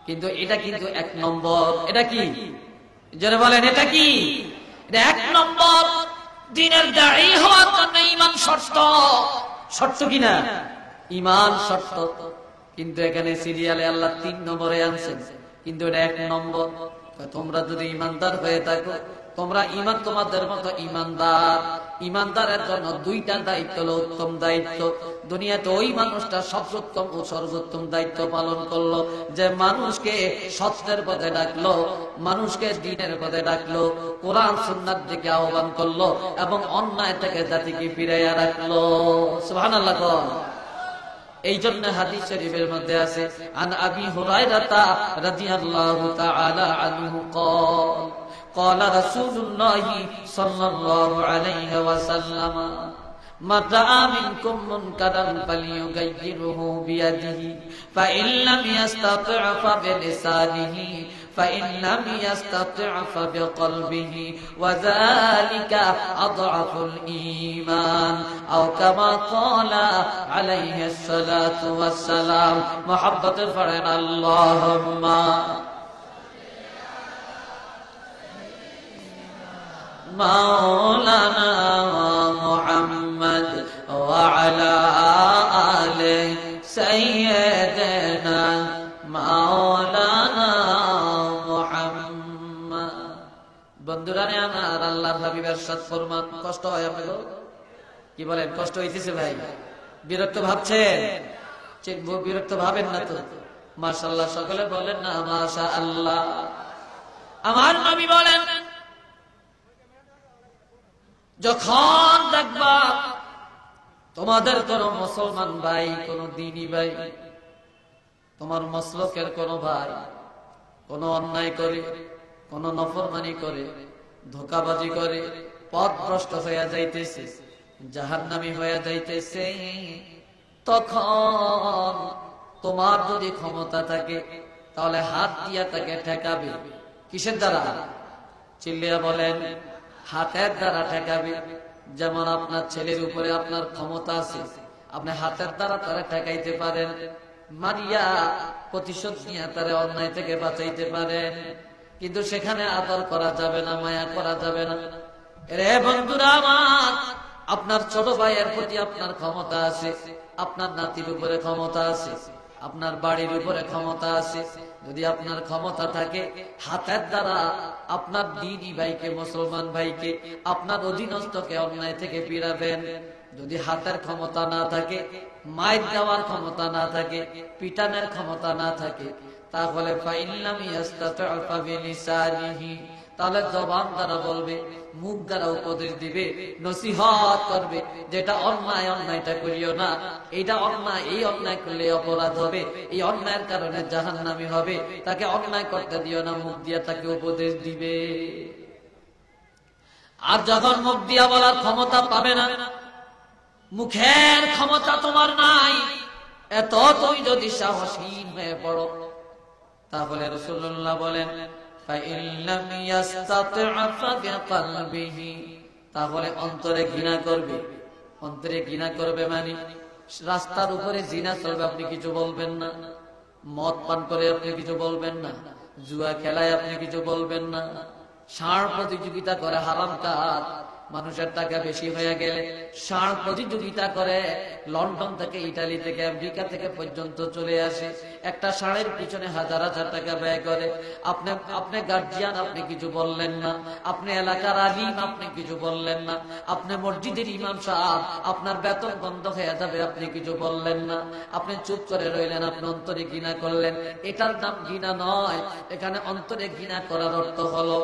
কিন্তু এটা কিন্তু এক নম্বর। এটা কি? যারা বলেন এটা কি? এটা এক নম্বর। দ্বীনের দাঈ হওয়ার জন্য ঈমান শর্ত। শর্ত কিনা? ঈমান শর্ত। কিন্তু এখানে সিরিয়ালে আল্লাহ 3 নম্বরে আনছেন, কিন্তু এটা এক নম্বর। তোমরা যদি ঈমানদার হয়ে থাকো, তোমরা ঈমান, তোমাদের মতো ঈমানদার, ঈমানদারের জন্য 2টা দায়িত্ব হলো উত্তম দায়িত্ব। দুনিয়াতে ওই মানুষটা সর্বোত্তম ও সর্বোত্তম দায়িত্ব পালন করলো, যে মানুষকে সত্যের পথে ডাকলো, মানুষকে দ্বীনের পথে ডাকলো, কোরআন সুন্নাত দিকে আহ্বান করলো, এবং অন্যায় থেকে জাতিকে ফিরাইয়া রাখলো। সুবহানাল্লাহ। এই জন্য হাদিস শরীফের মধ্যে আছে, আন আবি হুরায়রা রাদিয়াল্লাহু তাআলা আনহু قال قال رسول الله صلى الله عليه وسلم من رأى منكم منكرا فليغيره بيده فإن لم يستطع فبلسانه فإن لم يستطع فبقلبه وذلك أضعف الإيمان أو كما قال عليه الصلاة والسلام محبة فرنا اللهم مولانا محمد وعلى آل سيدنا مولانا محمد বন্ধুরা আমার আল্লাহর হাবিবের সাথ ফরমান কষ্ট হয় আপনাদের কি বলেন কষ্ট হইতেছে ভাই বিরক্ত ভাবছেন বিরক্ত ভাবেন না তো মাশাআল্লাহ সকলে বলেন না মাশাআল্লাহ আমার নবী বলেন যখন দেখবা তোমাদের কোন মুসলমান ভাই কোন দ্বীনী ভাই তোমার মাসলকের কোন ভাই কোন অন্যায় করে কোন নফরমানি করে ধোঁকাবাজি করে পথভ্রষ্ট হয়ে যাইতেছে জাহান্নামী হয়ে যাইতেছে তখন তোমার যদি ক্ষমতা থাকে তাহলে হাত দিয়া তাকে ঠেকাবে কিসের দ্বারা চিল্লিয়া বলেন হাতের দ্বারা ঠেকাবে যেমন আপনার ছেলের উপরে আপনার ক্ষমতা আছে আপনি হাতের দ্বারা তারা ঠেকাইতে পারেন মারিয়া প্রতিশোধ নিয়ে তারা অন্যায় থেকে বাঁচাইতে পারেন কিন্তু সেখানে আদর করা যাবে না মায়া করা যাবে না রে বন্ধুরা আমার আপনার ছোট ভাইয়ের প্রতি আপনার ক্ষমতা আছে আপনার নাতির উপরে ক্ষমতা আছে আপনার বাড়ির উপরে ক্ষমতা আছে যদি আপনার ক্ষমতা থাকে হাতের দ্বারা আপনার দ্বীনী ভাইকে মুসলমান ভাইকে আপনার অধীনস্থকে অন্যায় থেকে ফিরাবেন যদি হাতের ক্ষমতা না থাকে মাইর দেওয়ার ক্ষমতা না থাকে পিটানের ক্ষমতা না থাকে তাহলে তাহলে জবান দ্বারা বলবে মুখ দ্বারা উপদেশ দিবে নসিহত করবে যেটা অন্যায় অন্যায়টা করিও না এইটা অন্যায় এই অন্যায় করলে অপরাধ হবে এই অন্যায়ের কারণে জাহান্নামী হবে তাকে অন্যায় করতে দিও না মুখ দিয়া তাকে উপদেশ দিবে আর যখন মুখ দিয়া বলার ক্ষমতা পাবে না মুখের ক্ষমতা তোমার নাই এত তুমি যদি সাহসীন হয়ে পড়ো তাহলে রাসূলুল্লাহ বলেন তাহলে অন্তরে ঘৃণা করবে অন্তরে ঘৃণা করবে মানে রাস্তার উপরে জিনা চলবে আপনি কিছু বলবেন না মদ পান করে আপনি কিছু বলবেন না জুয়া খেলায় আপনি কিছু বলবেন না ষাঁড় প্রতিযোগিতা করে হারাম কাজ মানুষের টাকা বেশি হয়ে গেলে ষাঁড় প্রতিযোগিতা করে লন্ডন থেকে ইটালি থেকে আমেরিকা থেকে পর্যন্ত চলে আসে একটা ষাঁড়ের পিছনে হাজার হাজার টাকা ব্যয় করে আপনি গার্জিয়ান আপনি কিছু বললেন না আপনি এলাকার আলিম আপনি কিছু বললেন না আপনি মসজিদের ইমাম সাহেব আপনার বেতন বন্ধ হয়ে যাবে আপনি কিছু বললেন না আপনি চুপ করে রইলেন আপনি অন্তরে ঘৃণা করলেন এটার নাম ঘৃণা নয় এখানে অন্তরে ঘৃণা করার অর্থ হলো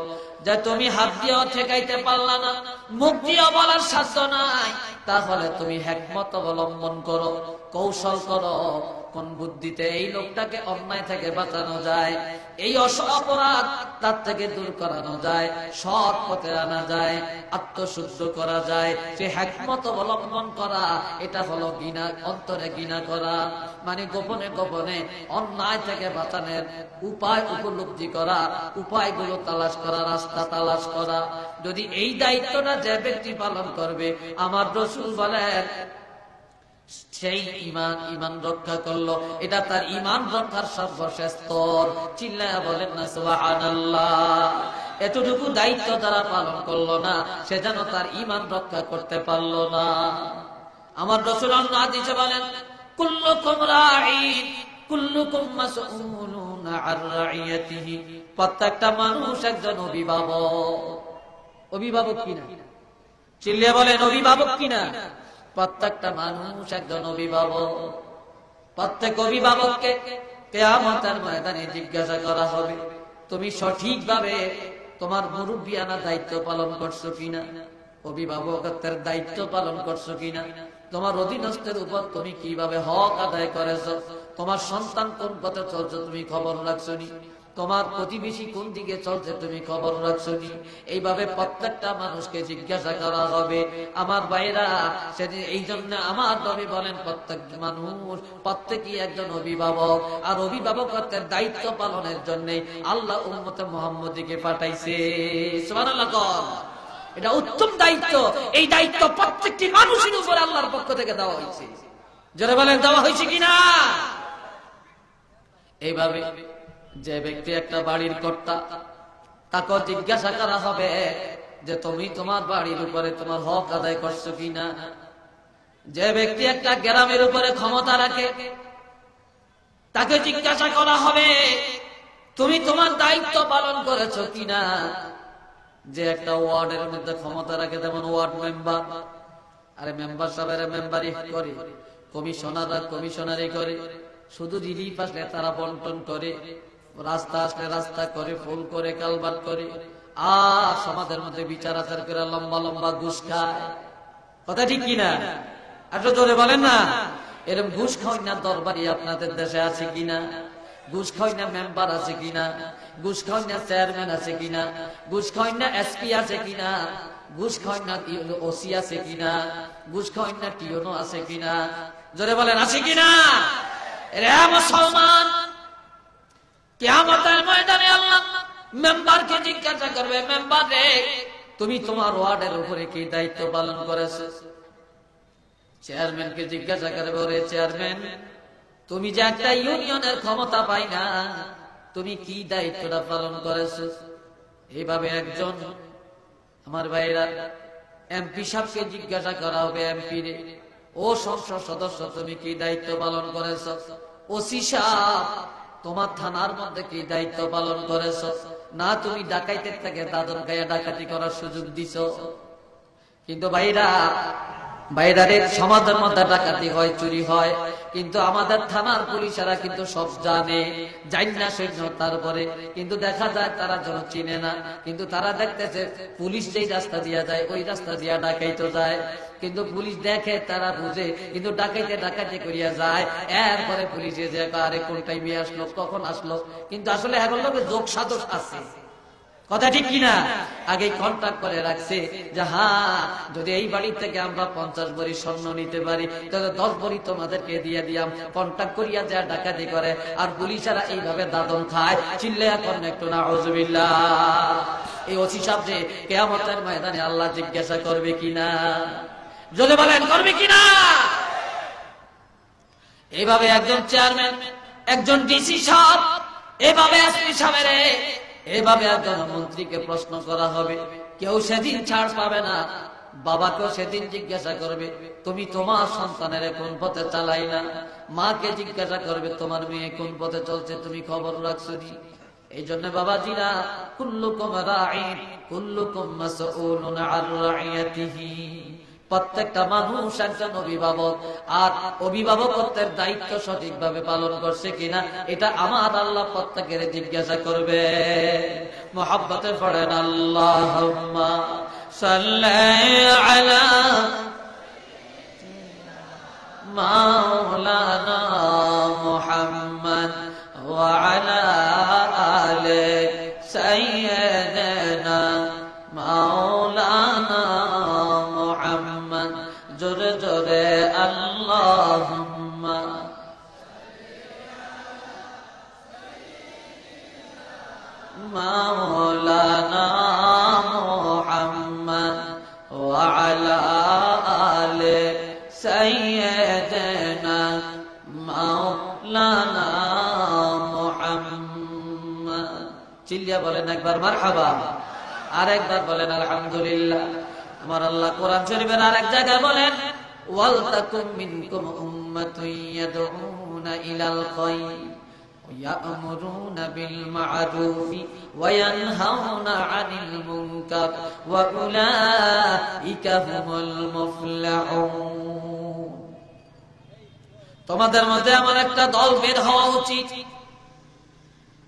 যে তুমি হাত দিয়েও ঠেকাইতে পারলা না মুখ দিয়ে বলার সাধ্য নাই তাহলে তুমি হিকমত অবলম্বন করো কৌশল করো কোন বুদ্ধিতে এই লোকটাকে অন্যায় থেকে বাঁচানো যায় এই অপরাধ তার থেকে দূর করানো যায় সৎ পথে আনা যায় আত্মশুদ্ধ করা যায় সে হিকমত অবলম্বন করা এটা হলো ঘৃণা অন্তরে ঘৃণা করা মানে গোপনে গোপনে অন্যায় থেকে বাঁচানোর উপায় উপলব্ধি করা উপায়গুলো তালাশ করা রাস্তা তালাশ করা যদি এই দায়িত্বটা যে ব্যক্তি পালন করবে আমার রাসূল বলেন সেই ঈমান রক্ষা করলো এটা তার ঈমান রক্ষার সর্বশেষ স্তর চিল্লায়া বলেন না সুবহানাল্লাহ এতটুকু দায়িত্ব যারা পালন করলো না সে যেন তার ঈমান রক্ষা করতে পারলো না আমার রাসূল হাদিসে বলেন কুল্লুকুম রাঈন কুল্লুকুম মাসউলুন আন রাইয়াতিহি প্রত্যেকটা মানুষ একজন অভিভাবক অভিভাবক কিনা চিল্লিয়া বলেন অভিভাবক কিনা প্রত্যেকটা মানুষ একজন অভিভাবক প্রত্যেক অভিভাবককে কিয়ামতের ময়দানে জিজ্ঞাসা করা হবে তুমি সঠিকভাবে তোমার মুরব্বিয়ানা দায়িত্ব পালন করছো কিনা অভিভাবকত্বের দায়িত্ব পালন করছো কিনা তোমার অধীনস্থের উপর তুমি কিভাবে হক আদায় করেছো তোমার সন্তান কোন পথে চলছে তুমি খবর রাখছো নি? তোমার প্রতিবেশী কোন দিকে চলছে তুমি খবর রাখছো নি? এইভাবে প্রত্যেকটা মানুষকে জিজ্ঞাসা করা হবে। আমার ভাইরা, সেদিন এই জন্য আমার নবী বলেন প্রত্যেক মানুষ প্রত্যেকই একজন অভিভাবক, আর অভিভাবকত্বের দায়িত্ব পালনের জন্য আল্লাহ উম্মতে মুহাম্মদীকে পাঠাইছে। সুবহানাল্লাহ। এটা উত্তম দায়িত্ব। এই দায়িত্ব প্রত্যেকটি মানুষের উপর আল্লাহর পক্ষ থেকে দেওয়া হয়েছে। যারা বলেন দেওয়া হয়েছে কিনা? এইভাবে যে ব্যক্তি একটা বাড়ির কর্তা, তাকে জিজ্ঞাসা করা হবে যে তুমি তোমার বাড়ির উপরে তোমার হক আদায় করছো কিনা। যে ব্যক্তি একটা গ্রামের উপরে ক্ষমতা রাখে, তাকে জিজ্ঞাসা করা হবে তুমি তোমার দায়িত্ব পালন করেছো কিনা। যে একটা ওয়ার্ডের মধ্যে ক্ষমতা রাখে, যেমন ওয়ার্ড মেম্বার, আরে মেম্বার সাহেবেরা মেম্বারি করে, কমিশনাররা কমিশনারি করে, শুধু রিলিফ আসলে তারা বন্টন করে, রাস্তা আসলে রাস্তা করে, ফুল করে, কালভার্ট করে, আর সমাজের মধ্যে বিচার আচার করে লম্বা লম্বা ঘুষ খায়। কথা ঠিক কিনা? একটু জোরে বলেন না। এরকম ঘুষ খাওয়াই না দরবারি আপনাদের দেশে আছে কিনা? ঘুষ খাওয়াই না মেম্বার আছে কিনা? ঘুষ খাওয়াই না চেয়ারম্যান আছে কিনা? ঘুষ খাওয়াই না এসপি আছে কিনা? ঘুষ খাওয়াই না ওসি আছে কিনা? ঘুষ খাওয়াই না টিওনো আছে কিনা? জোরে বলেন আছে কিনা? রে মুসলমান, কিয়ামতের ময়দানে আল্লাহ মেম্বারকে জিজ্ঞাসা করবে, মেম্বার রে তুমি তোমার ওয়ার্ডের উপরে কি দায়িত্ব পালন করেছো? চেয়ারম্যানকে জিজ্ঞাসা করবে, ওরে চেয়ারম্যান তুমি যে একটা ইউনিয়নের ক্ষমতা পাই না, তুমি কি দায়িত্বটা পালন করেছো? এইভাবে একজন আমার ভাইরা এমপি সাহেবকে জিজ্ঞাসা করা হবে, এমপি রে ও সংসদ সদস্য তুমি কি দায়িত্ব পালন করেছো? ওসি সাহেব তোমার থানার মধ্যে কি দায়িত্ব পালন করেছো? না তুমি ডাকাইতের থেকে দাদন গায়ে ডাকাতি করার সুযোগ দিছো। কিন্তু বাইরে সমাজের মধ্যে ডাকাতি হয়, চুরি হয়, কিন্তু আমাদের থানার পুলিশেরা কিন্তু সব জানে, জানি না সৈন্য, তারপরে কিন্তু দেখা যায় তারা যেন চিনে না, কিন্তু তারা দেখতেছে পুলিশ যেই রাস্তা দিয়া যায় ওই রাস্তা দিয়া ডাকাইতে যায়, কিন্তু পুলিশ দেখে, তারা বুঝে, কিন্তু ডাকাইতে ডাকাতি করিয়া যায়। এরপরে পুলিশে যে আরে কোন টাইমে আসলো, কখন আসলো, কিন্তু আসলে এখন লোকের যোগ সাদস আছে। কথা ঠিক কিনা? আগে কন্ট্যাক্ট করে রাখছে যে হ্যাঁ যদি এই বাড়ি থেকে আমরা 50 ভরি স্বর্ণ নিতে পারি তাহলে 10 ভরি তোমাদেরকে দিয়ে দিয়াম। কন্ট্যাক্ট করিয়া যা ডাকাতি করে, আর পুলিশেরা এইভাবে দাদন খায়। চিল্লায়া করেন একটু নাউজুবিল্লাহ। এই ওসি সাহেব যে কিয়ামতের ময়দানে আল্লাহ জিজ্ঞাসা করবে কিনা? যদি বলেন করবে কিনা? এইভাবে একজন চেয়ারম্যান, একজন ডিসি সাহেব, এভাবে এসপি সাহেবের, এভাবে একজন মন্ত্রীকে প্রশ্ন করা হবে। কেউ সেদিন ছাড় পাবে না। বাবাকেও সেদিন জিজ্ঞাসা করবে তুমি তোমার সন্তানের কোন পথে চালাই না। মাকে জিজ্ঞাসা করবে তোমার মেয়ে কোন পথে চলছে, তুমি খবর রাখছো নি? এই জন্য বাবাজিরা, কুল্লুকুম রাঈন কুল্লুকুম মাসউলুন আন রাইয়াতিহি। প্রত্যেকটা মানুষ একজন অভিভাবক, আর অভিভাবকত্বের দায়িত্ব সঠিকভাবে পালন করছে কিনা এটা আমার আল্লাহ প্রত্যেকের জিজ্ঞাসা করবে। মুহাব্বতে পড়েন আল্লাহুম্মা সাল্লি আলা মাওলানা মুহাম্মদ ওয়া আলা আলি সাইয়্যিদিনা মাওলানা মুহাম্মদ। জোরে জোরে আল্লাহুম্মা মাওলানা মুহাম্মদ ওয়া আলা আলি সাইয়্যিদিনা মাওলানা মুহাম্মদ। চিল্লিয়া বলেন একবার মারহাবা, আর একবার বলেন আলহামদুলিল্লাহ। আমার আল্লাহ কোরআন শরীফের আরেক জায়গায় বলেন ওয়াল তাকুম মিনকুম উম্মাতুন ইয়াদউনা ইলাল খায়র ওয়া ইয়া'মুরুনা বিল মা'রুফি ওয়া ইয়ানহাউনা 'আনিল মুনকার ওয়া উলাইকা হুমুল মুফলিহুন। তোমাদের মধ্যে এমন একটা দল বের হওয়া উচিত,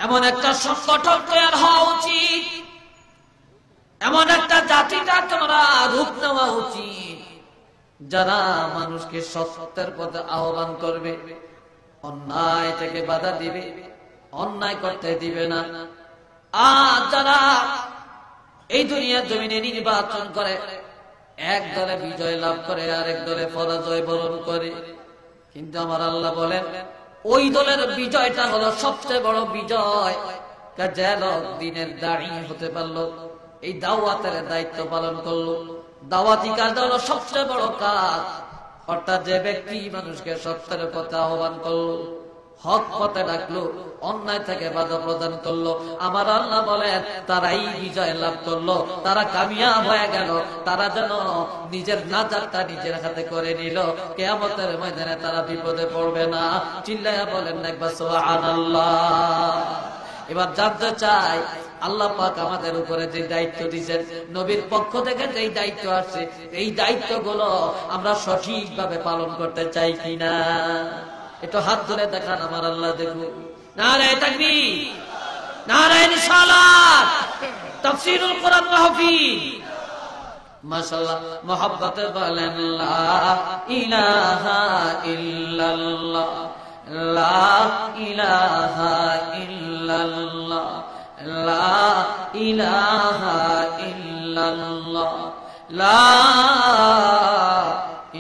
এমন একটা সংগঠন তৈরি হওয়া উচিত, এমন একটা জাতিটা তোমরা রূপ নেওয়া উচিত যারা মানুষকে সত্যের পথে আহ্বান করবে, অন্যায় থেকে বাধা দিবে, অন্যায় করতে দিবে না। আর যারা এই দুনিয়ার জমিনে নির্বাচন করে, এক দলে বিজয় লাভ করে, আরেক দলে পরাজয় বরণ করে, কিন্তু আমার আল্লাহ বলেন ওই দলের বিজয়টা হলো সবচেয়ে বড় বিজয়। যে লোক দিনের দাঁড়ি হতে পারলো, এই দাওয়াতের দায়িত্ব পালন করলো, দাওয়াতি কাজ হলো সবচেয়ে বড় কাজ। অর্থাৎ যে ব্যক্তি মানুষকে সত্যের পথে আহ্বান করলো, হক পথে ডাকলো, অন্যায় থেকে বাধা প্রদান করলো, আমার আল্লাহ বলেন তারাই বিজয় লাভ করলো, তারা কামিয়াব হয়ে গেল। তারা যেন নিজের নাজাতটা নিজের হাতে করে নিল, কিয়ামতের ময়দানে তারা বিপদে পড়বে না। চিল্লায়া বলেন একবার সুবহানাল্লাহ। এবার জানতে চাই আল্লাহ পাক আমাদের উপরে যে দায়িত্ব দিয়েছেন, নবীর পক্ষ থেকে যে দায়িত্ব আসছে, এই দায়িত্বগুলো আমরা সঠিকভাবে পালন করতে চাই কিনা? একটু হাত ধরে দেখান, আমার আল্লাহ দেখুন। নারায়ে তাকবীর, নারায়ে রিসালাত, তাফসীরুল কোরআন মাহফিল। মাশাআল্লাহ, মুহাব্বতে বলেন লা ইলাহা ইল্লাল্লাহ, লা ইলাহা ইল্লাল্লাহ, লা ইলাহা ইল্লাল্লাহ, লা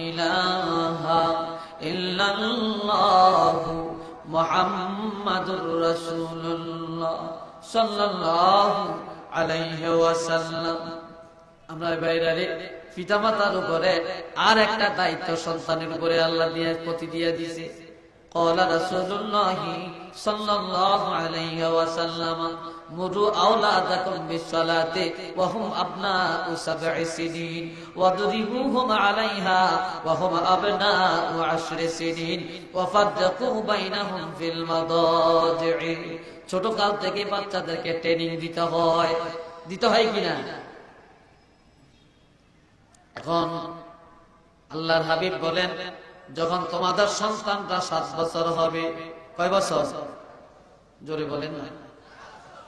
ইলাহা ইল্লাল্লাহু মুহাম্মাদুর রাসূলুল্লাহ সাল্লাল্লাহু আলাইহি ওয়াসাল্লাম। আমরা বাইরে পিতামাতার উপরে আর একটা দায়িত্ব সন্তানের উপরে আল্লাহ দিয়ে প্রতি দিয়ে দিয়েছে। قال رسول الله صلى الله عليه وسلم مروا أولادكم بالصلاة وهم أبناء 7 سنين واضربوهم عليها وهم أبناء 10 سنين وفرقوا بينهم في المضاجع। ছোট কাল থেকে বাচ্চাদেরকে ট্রেনিং দিতে হয় কিনা? এখন আল্লাহর হাবিব বলেন, যখন তোমাদের সন্তানটা 7 বছর হবে, কয় বছর? জোরে বলেন না,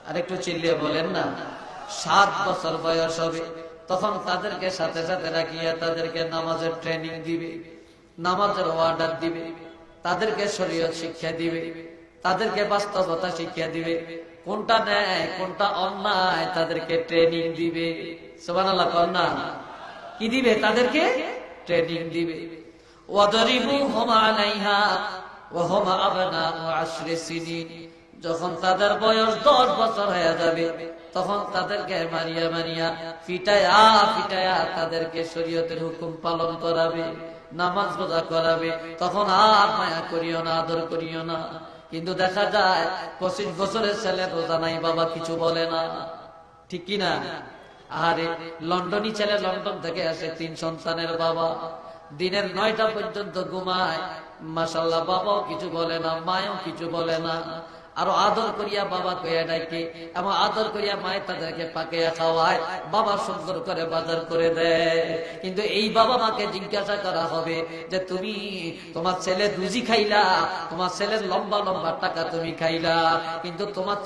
আর একটু চিল্লিয়ে বলেন না। 7 বছর বয়স হবে, তখন তাদেরকে সাথে সাথে রাখিয়া তাদেরকে নামাজের ট্রেনিং দিবে, নামাজের অর্ডার দিবে, তাদেরকে শরীয়ত শিক্ষা দিবে, তাদেরকে বাস্তবতা শিক্ষা দিবে, কোনটা ন্যায় কোনটা অন্যায় তাদেরকে ট্রেনিং দিবে। সুবহানাল্লাহ, কন্যা কি দিবে? তাদেরকে ট্রেনিং দিবে। ওয়াদরিবুহুম আলাইহা ওয়া হুম আবনাউ 10 সিনিন। যখন তাদের বয়স 10 বছর হয়ে যাবে, তখন তাদেরকে মারিয়া মারিয়া পিটায়া তাদেরকে শরীয়তের হুকুম পালন করাবে, নামাজ রোজা করাবে। তখন আর মায়া করিও না, আদর করিও না। কিন্তু দেখা যায় 25 বছরের ছেলে রোজা নাই, বাবা কিছু বলে না, ঠিক কিনা? আরে লন্ডনী ছেলে লন্ডন থেকে আসে, 3 সন্তানের বাবা, দিনের 9টা পর্যন্ত ঘুমায়, মাশাআল্লাহ, বাবাও কিছু বলে না, মায়ও কিছু বলে না। আরো আদর করিয়া বাবা কইয়া ডাকে, এবং আদর করিয়া মায়ের তাদেরকে পাকাইয়া খাওয়ায়, বাবা সুন্দর করে বাজার করে দেয়। কিন্তু এই বাবা মাকে জিজ্ঞাসা করা হবে যে তুমি তোমার ছেলে রুজি খাইলা, তোমার ছেলের লম্বা লম্বা টাকা তুমি খাইলা, কিন্তু তোমার